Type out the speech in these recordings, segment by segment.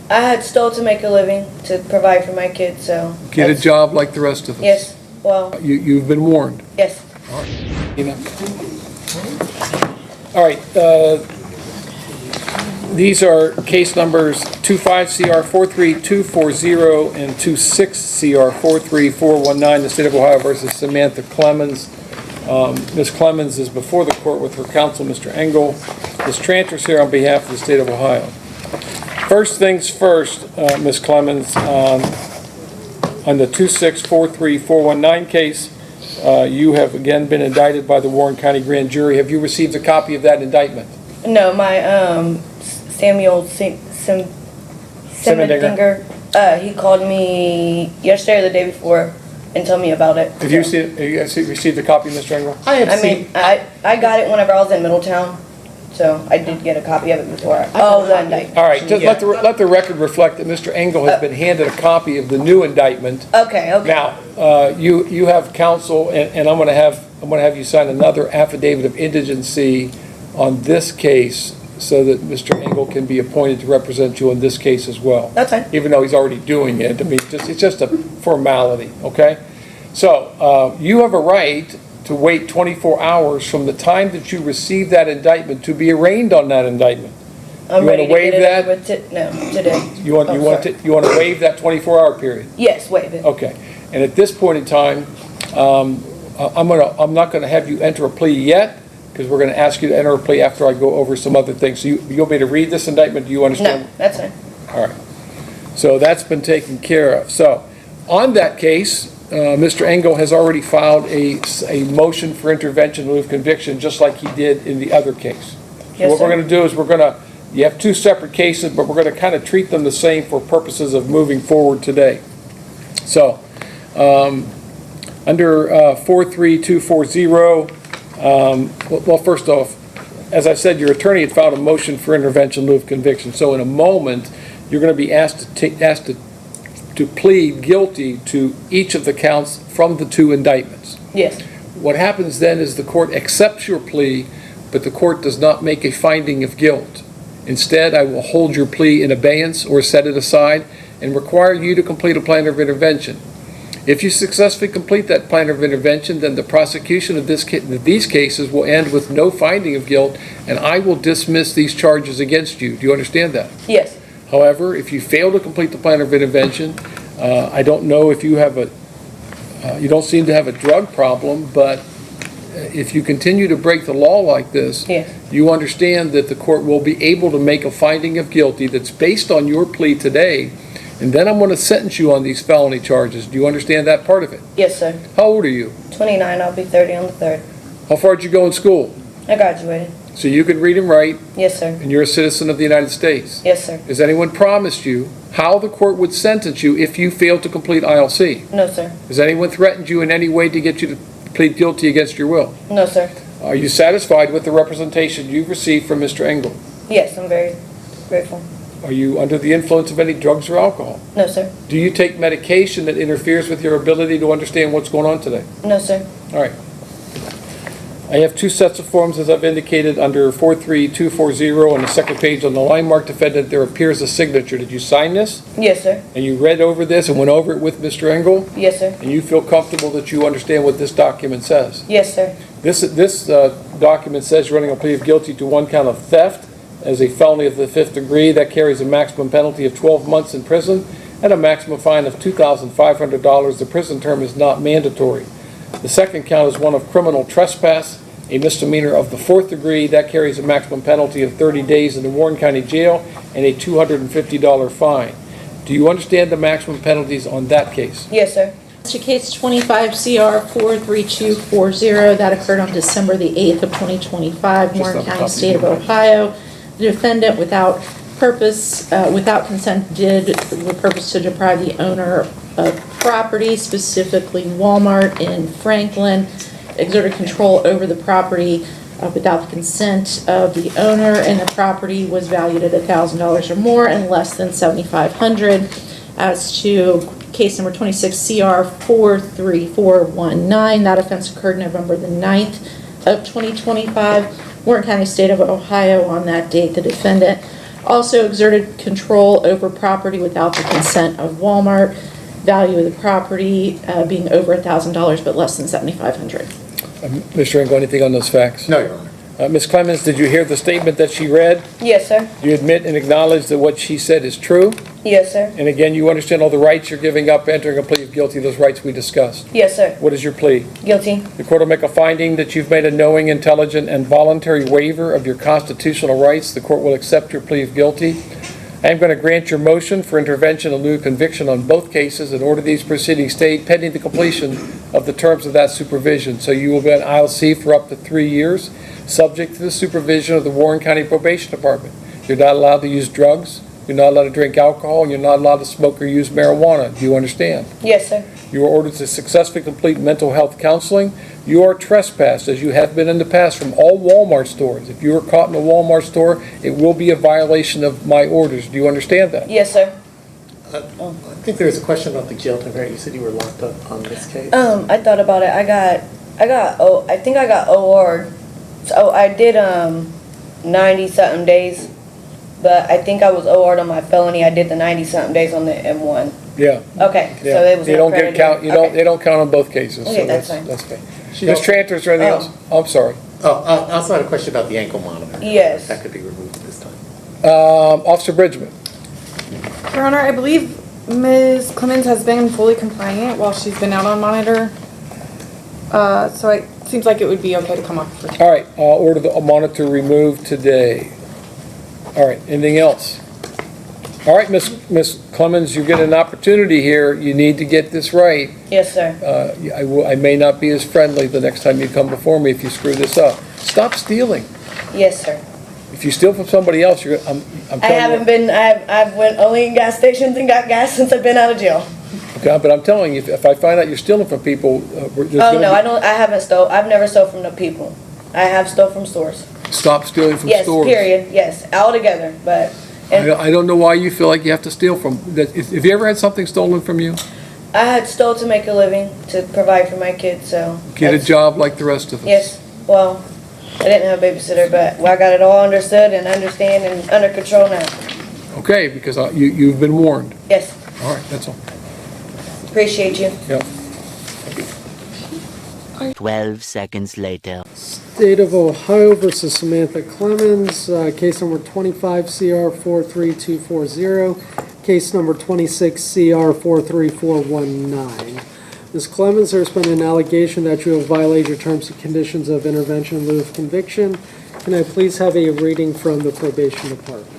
I had stole to make a living to provide for my kids, so. Get a job like the rest of us. Yes, well, You've been warned. yes. All right. All right. These are case numbers 25CR43240 and 26CR43419, the State of Ohio versus Samantha Clemens. Ms. Clemens is before the court with her counsel, Mr. Engel. Ms. Tranter's here on behalf of the State of Ohio. First things first, Ms. Clemens, on the 26-43419 case, you have again been indicted by the Warren County Grand Jury. Have you received a copy of that indictment? No, my Samuel Simendinger, he called me yesterday or the day before and told me about it. Have you received a copy, Mr. Engel? I got it whenever I was in Middletown, so I did get a copy of it before. The indictment. All right, just let the record reflect that Mr. Engel has been handed a copy of the new indictment. Okay. Now, you have counsel, and I'm going to have you sign another affidavit of indigency on this case so that Mr. Engel can be appointed to represent you on this case as well. That's fine. Even though he's already doing it. I mean, it's just a formality, okay? So, you have a right to wait 24 hours from the time that you receive that indictment to be arraigned on that indictment. I'm you want ready to waive that? No, today. You want to waive that 24-hour period? Yes, waive it. Okay. And at this point in time, I'm not going to have you enter a plea yet, because we're going to ask you to enter a plea after I go over some other things. So you want me to read this indictment? Do you understand? No, that's fine. All right. So that's been taken care of. So on that case, Mr. Engel has already filed a motion for intervention in lieu of conviction, just like he did in the other case. So what we're going to do is you have two separate cases, but we're going to kind of treat them the same for purposes of moving forward today. So under 43240, well, first off, as I said, your attorney had filed a motion for intervention in lieu of conviction. So in a moment, you're going to be asked to plead guilty to each of the counts from the two indictments. Yes. What happens then is the court accepts your plea, but the court does not make a finding of guilt. Instead, I will hold your plea in abeyance or set it aside and require you to complete a plan of intervention. If you successfully complete that plan of intervention, then the prosecution of these cases will end with no finding of guilt, and I will dismiss these charges against you. Do you understand that? Yes. However, if you fail to complete the plan of intervention, I don't know if you have you don't seem to have a drug problem, but if you continue to break the law like this, yes, you understand that the court will be able to make a finding of guilty that's based on your plea today, and then I'm going to sentence you on these felony charges. Do you understand that part of it? Yes, sir. How old are you? 29. I'll be 30 on the 3rd. How far did you go in school? I graduated. So you can read and write? Yes, sir. And you're a citizen of the United States? Yes, sir. Has anyone promised you how the court would sentence you if you failed to complete ILC? No, sir. Has anyone threatened you in any way to get you to plead guilty against your will? No, sir. Are you satisfied with the representation you've received from Mr. Engel? Yes, I'm very grateful. Are you under the influence of any drugs or alcohol? No, sir. Do you take medication that interferes with your ability to understand what's going on today? No, sir. All right. I have two sets of forms, as I've indicated, under 43240 on the second page on the line marked defendant. There appears a signature. Did you sign this? Yes, sir. And you read over this and went over it with Mr. Engel? Yes, sir. And you feel comfortable that you understand what this document says? Yes, sir. This document says you're running a plea of guilty to one count of theft as a felony of the 5th degree. That carries a maximum penalty of 12 months in prison and a maximum fine of $2,500. The prison term is not mandatory. The second count is one of criminal trespass, a misdemeanor of the 4th degree. That carries a maximum penalty of 30 days in the Warren County Jail and a $250 fine. Do you understand the maximum penalties on that case? Yes, sir. Mr. Case 25CR43240, that occurred on December the 8th of 2025, Warren County, State of Ohio. The defendant, without consent, did with purpose to deprive the owner of property, specifically Walmart in Franklin, exerted control over the property without the consent of the owner, and the property was valued at $1,000 or more and less than $7,500. As to case number 26CR43419, that offense occurred November the 9th of 2025, Warren County, State of Ohio. On that date, the defendant Also exerted control over property without the consent of Walmart. Value of the property being over $1,000 but less than $7,500. Mr. Engel, anything on those facts? No, Your Honor. Ms. Clemens, did you hear the statement that she read? Yes, sir. Do you admit and acknowledge that what she said is true? Yes, sir. And again, you understand all the rights you're giving up, entering a plea of guilty, those rights we discussed? Yes, sir. What is your plea? Guilty. The court will make a finding that you've made a knowing, intelligent, and voluntary waiver of your constitutional rights. The court will accept your plea of guilty. I am going to grant your motion for intervention in lieu of conviction on both cases and order these proceedings stayed pending the completion of the terms of that supervision. So you will be on ILC for up to 3 years, subject to the supervision of the Warren County Probation Department. You're not allowed to use drugs, you're not allowed to drink alcohol, and you're not allowed to smoke or use marijuana. Do you understand? Yes, sir. You are ordered to successfully complete mental health counseling. You are trespassed, as you have been in the past, from all Walmart stores. If you are caught in a Walmart store, it will be a violation of my orders. Do you understand that? Yes, sir. I think there was a question about the jail time, right? You said you were locked up on this case. I thought about it. I think I got OR'd. So I did 90-something days, but I think I was OR'd on my felony. I did the 90-something days on the M1. Yeah. Okay, so Yeah. it was They don't get count, Okay. they don't count on both cases. Okay, so that's fine. That's fine. She Ms. also- Tranter, is there anything else? I'm sorry. I also had a question about the ankle monitor. Yes. That could be removed this time. Officer Bridgman. Your Honor, I believe Ms. Clemens has been fully compliant while she's been out on monitor. So it seems like it would be okay to come off for. All right, order the monitor removed today. All right, anything else? All right, Ms. Clemens, you get an opportunity here. You need to get this right. Yes, sir. I may not be as friendly the next time you come before me if you screw this up. Stop stealing. Yes, sir. If you steal from somebody else, I'm I telling haven't you. been, I've went only in gas stations and got gas since I've been out of jail. Okay, but I'm telling you, if I find out you're stealing from people, there's Oh, gonna no, be- I haven't stole, I've never stole from the people. I have stole from stores. Stop stealing from Yes, stores. period, yes, altogether, but, and I don't know why you feel like you have to steal from, have you ever had something stolen from you? I had stole to make a living, to provide for my kids, so. Get a that's- job like the rest of us. Yes, well, I didn't have a babysitter, but I got it all understood and understand and under control now. Okay, because you've been warned. Yes, All right, that's all. appreciate you. Yep. 12 seconds later. State of Ohio versus Samantha Clemens, case number 25 CR 43240, case number 26 CR 43419. Ms. Clemens, there's been an allegation that you have violated your terms and conditions of intervention in lieu of conviction. Can I please have a reading from the probation department?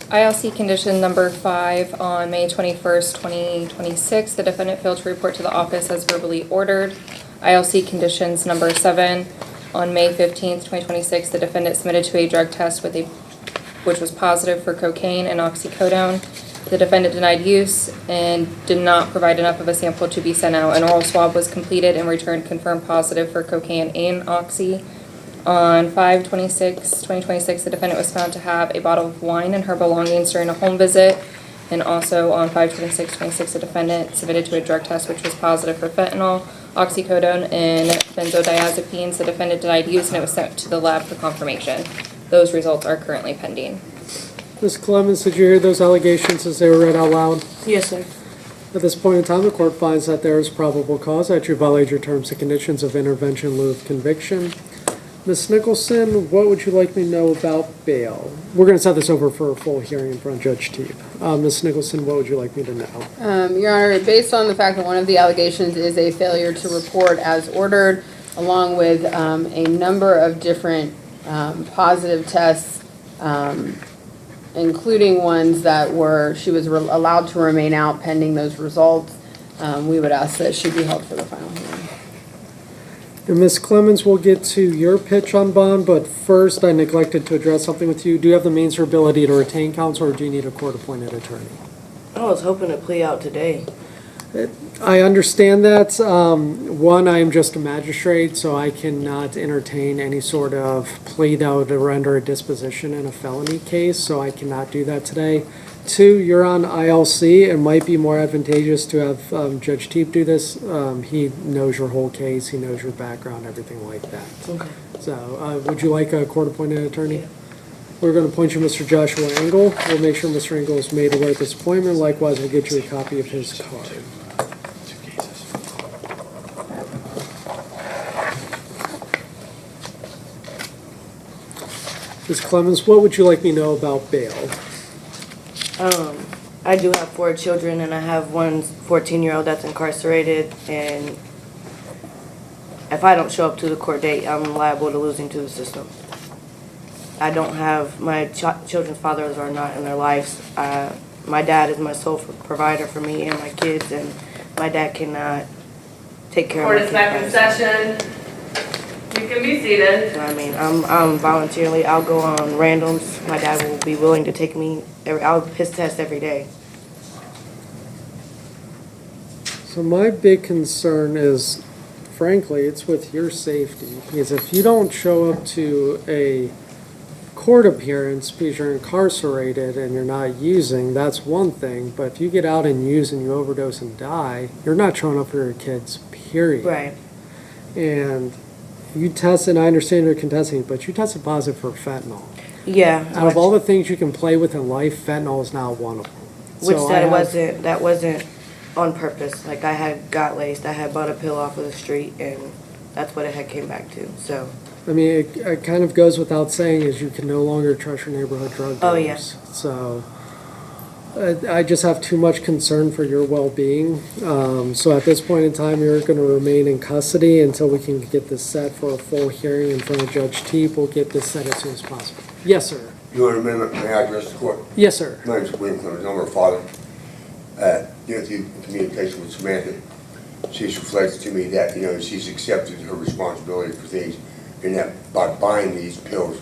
ILC condition number 5 on May 21st, 2026, the defendant failed to report to the office as verbally ordered. ILC conditions number 7 on May 15th, 2026, the defendant submitted to a drug test which was positive for cocaine and oxycodone. The defendant denied use and did not provide enough of a sample to be sent out. An oral swab was completed and returned confirmed positive for cocaine and oxy. On 5/26/2026, the defendant was found to have a bottle of wine and her belongings during a home visit. And also on 5/26/26, the defendant submitted to a drug test which was positive for fentanyl, oxycodone, and benzodiazepines. The defendant denied use and it was sent to the lab for confirmation. Those results are currently pending. Ms. Clemens, did you hear those allegations as they were read out loud? Yes, sir. At this point in time, the court finds that there is probable cause that you violated your terms and conditions of intervention in lieu of conviction. Ms. Nicholson, what would you like me to know about bail? We're going to set this over for a full hearing in front of Judge Teague. Ms. Nicholson, what would you like me to know? Your Honor, based on the fact that one of the allegations is a failure to report as ordered, along with a number of different positive tests, including ones that she was allowed to remain out pending those results, we would ask that she be held for the final hearing. And Ms. Clemens, we'll get to your pitch on bond, but first I neglected to address something with you. Do you have the means or ability to retain counsel, or do you need a court-appointed attorney? I was hoping to plea out today. I understand that. One, I am just a magistrate, so I cannot entertain any sort of plea that would render a disposition in a felony case, so I cannot do that today. Two, you're on ILC. It might be more advantageous to have Judge Teep do this. He knows your whole case, he knows your background, everything like that. Okay. So, would you like a court-appointed attorney? We're going to appoint you Mr. Joshua Engel. We'll make sure Mr. Engel is made aware of this appointment. Likewise, we'll get you a copy of his card. Ms. Clemens, what would you like me to know about bail? I do have 4 children, and I have one 14-year-old that's incarcerated, and if I don't show up to the court date, I'm liable to losing to the system. I don't have, my children's fathers are not in their lives. My dad is my sole provider for me and my kids, and my dad cannot take care of my kids. Court is back in session. You can be seated. So, I mean, I'm voluntarily, I'll go on randoms. My dad will be willing to take me, I'll piss test every day. So my big concern is, frankly, it's with your safety. Because if you don't show up to a court appearance because you're incarcerated and you're not using, that's one thing. But if you get out and use and you overdose and die, you're not showing up for your kids, period. Right. And you tested, I understand you're contesting, but you tested positive for fentanyl. Yeah. Out of all the things you can play with in life, fentanyl is not one of them. Which So that wasn't on purpose. Like, I had got laced, I had bought a pill off of the street, and that's what it had came back to, so. I mean, it kind of goes without saying is you can no longer trust your neighborhood drug dealers. Oh, yeah. So I just have too much concern for your well-being. So at this point in time, you're going to remain in custody until we can get this set for a full hearing in front of Judge Teep. We'll get this set as soon as possible. Yes, sir. You want a minute, may I address the court? Yes, sir. My name's William Clemens, I'm her father. Through communication with Samantha, she's reflected to me that, she's accepted her responsibility for things, and that by buying these pills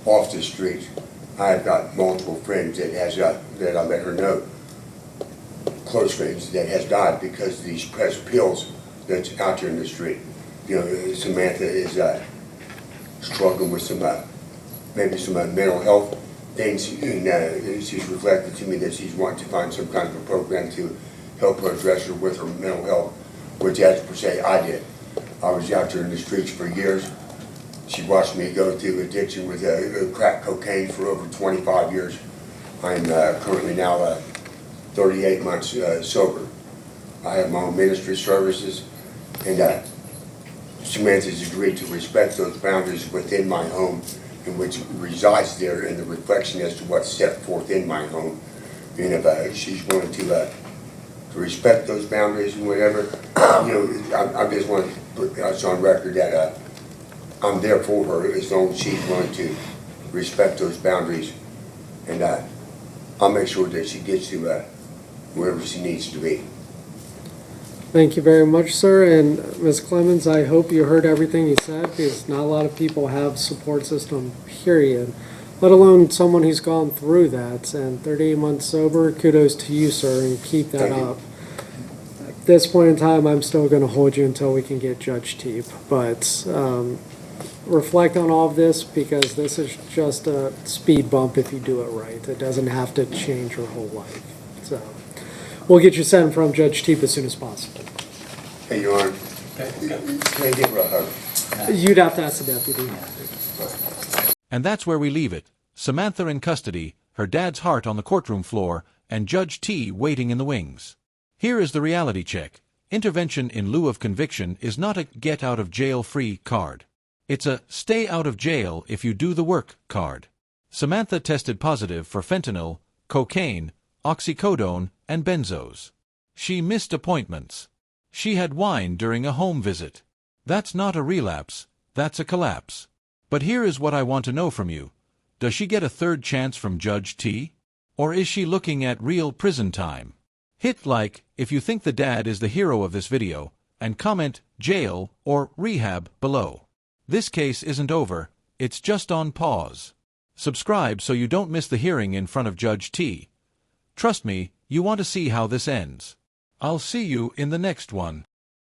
off the streets, I've got multiple friends that I let her know, close friends, that has died because of these pressed pills that's out there in the street. Samantha is struggling with maybe some mental health things, and she's reflected to me that she's wanting to find some kind of a program to help her address her with her mental health, which, as per se, I did. I was out there in the streets for years. She watched me go through addiction with crack cocaine for over 25 years. I'm currently now 38 months sober. I have my own ministry services, and Samantha's agreed to respect those boundaries within my home, in which resides there, and the reflection as to what's set forth in my home. And if she's willing to respect those boundaries and whatever, I just want to put us on record that I'm there for her as long as she's willing to respect those boundaries, and I'll make sure that she gets to wherever she needs to be. Thank you very much, sir. And Ms. Clemens, I hope you heard everything you said, because not a lot of people have support system, period, let alone someone who's gone through that. And 38 months sober, kudos to you, sir, and keep that up. At this point in time, I'm still going to hold you until we can get Judge Teep. But reflect on all of this, because this is just a speed bump if you do it right. It doesn't have to change your whole life. So we'll get you sent from Judge Teep as soon as possible. Hey, Your Honor, can I give her a hug? You'd have to ask the deputy. And that's where we leave it. Samantha in custody, her dad's heart on the courtroom floor, and Judge T waiting in the wings. Here is the reality check. Intervention in lieu of conviction is not a get-out-of-jail-free card. It's a stay-out-of-jail-if-you-do-the-work card. Samantha tested positive for fentanyl, cocaine, oxycodone, and benzos. She missed appointments. She had wine during a home visit. That's not a relapse, that's a collapse. But here is what I want to know from you. Does she get a third chance from Judge T? Or is she looking at real prison time? Hit like if you think the dad is the hero of this video, and comment jail or rehab below. This case isn't over, it's just on pause. Subscribe so you don't miss the hearing in front of Judge T. Trust me, you want to see how this ends. I'll see you in the next one.